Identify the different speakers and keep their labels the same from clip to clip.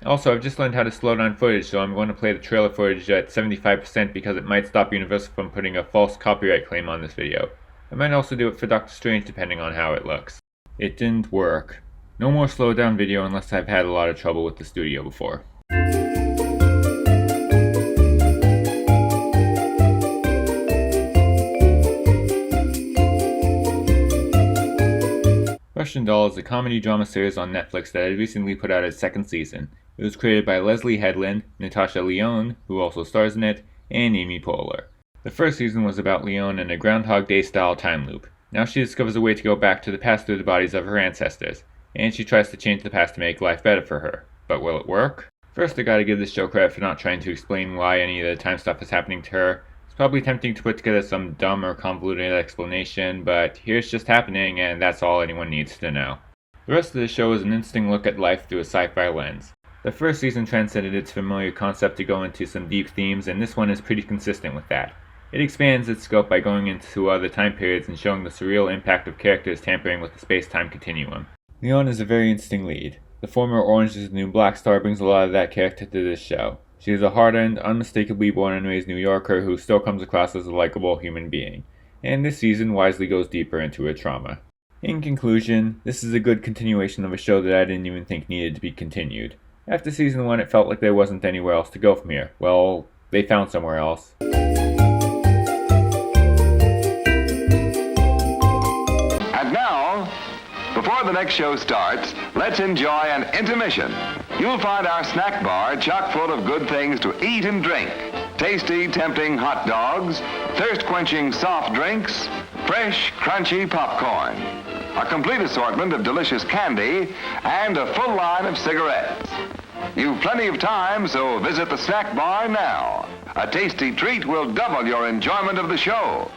Speaker 1: Also, I've just learned how to slow down footage, so I'm going to play the trailer footage at 75% because it might stop Universal from putting a false copyright claim on this video. I might also do it for Doctor Strange depending on how it looks. It didn't work. No more slow down video unless I've had a lot of trouble with the studio before. Russian Doll is a comedy drama series on Netflix that had recently put out its second season. It was created by Leslie Headland, Natasha Lyonne, who also stars in it, and Amy Poehler. The first season was about Lyonne in a Groundhog Day style time loop. Now she discovers a way to go back to the past through the bodies of her ancestors, and she tries to change the past to make life better for her. But will it work? First, I gotta give this show credit for not trying to explain why any of the time stuff is happening to her. It's probably tempting to put together some dumb or convoluted explanation, but here's just happening, and that's all anyone needs to know. The rest of the show is an interesting look at life through a sci-fi lens. The first season transcended its familiar concept to go into some deep themes, and this one is pretty consistent with that. It expands its scope by going into other time periods and showing the surreal impact of characters tampering with the space-time continuum. Leon is a very interesting lead. The former Orange is the New Black star brings a lot of that character to this show. She is a hardened, unmistakably born and raised New Yorker who still comes across as a likable human being, and this season wisely goes deeper into her trauma. In conclusion, this is a good continuation of a show that I didn't even think needed to be continued. After season 1, it felt like there wasn't anywhere else to go from here. Well, they found somewhere else.
Speaker 2: And now, before the next show starts, let's enjoy an intermission. You'll find our snack bar chock full of good things to eat and drink. Tasty, tempting hot dogs, thirst-quenching soft drinks, fresh, crunchy popcorn, a complete assortment of delicious candy, and a full line of cigarettes. You've plenty of time, so visit the snack bar now. A tasty treat will double your enjoyment of the show.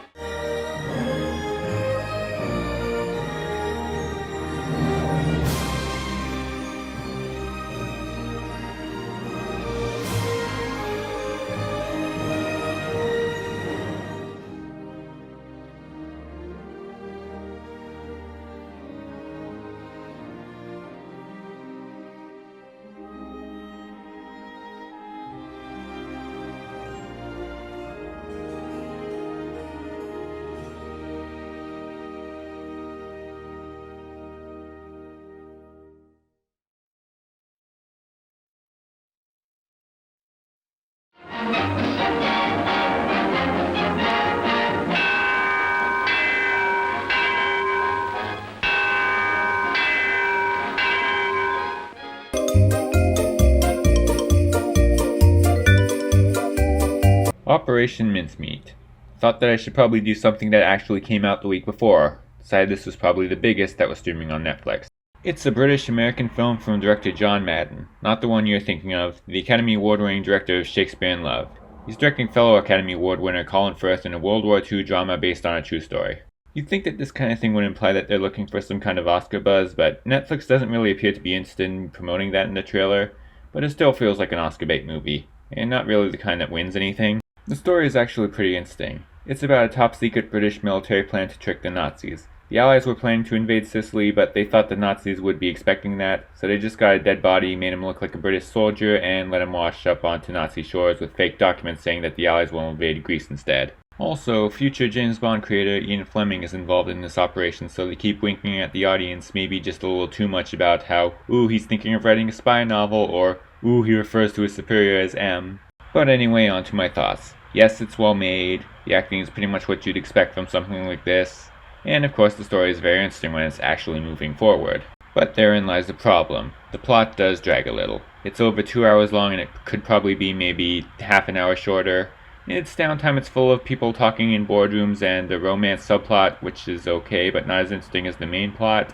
Speaker 1: Operation Mincemeat. Thought that I should probably do something that actually came out the week before. Decided this was probably the biggest that was streaming on Netflix. It's a British-American film from director John Madden, not the one you're thinking of, the Academy Award-winning director of Shakespeare in Love. He's directing fellow Academy Award winner Colin Firth in a World War II drama based on a true story. You'd think that this kind of thing would imply that they're looking for some kind of Oscar buzz, but Netflix doesn't really appear to be interested in promoting that in the trailer, but it still feels like an Oscar bait movie, and not really the kind that wins anything. The story is actually pretty interesting. It's about a top-secret British military plan to trick the Nazis. The Allies were planning to invade Sicily, but they thought the Nazis would be expecting that, so they just got a dead body, made him look like a British soldier, and let him wash up onto Nazi shores with fake documents saying that the Allies will invade Greece instead. Also, future James Bond creator Ian Fleming is involved in this operation, so they keep winking at the audience maybe just a little too much about how, ooh, he's thinking of writing a spy novel, or, ooh, he refers to his superior as M. But anyway, on to my thoughts. Yes, it's well made, the acting is pretty much what you'd expect from something like this, and of course the story is very interesting when it's actually moving forward. But therein lies the problem. The plot does drag a little. It's over 2 hours long and it could probably be maybe half an hour shorter. In its downtime it's full of people talking in boardrooms and a romance subplot, which is okay but not as interesting as the main plot.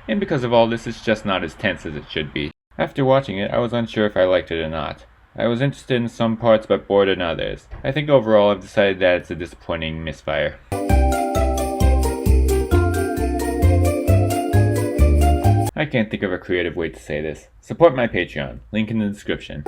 Speaker 1: And because of all this, it's just not as tense as it should be. After watching it, I was unsure if I liked it or not. I was interested in some parts but bored in others. I think overall I've decided that it's a disappointing misfire. I can't think of a creative way to say this. Support my Patreon, link in the description.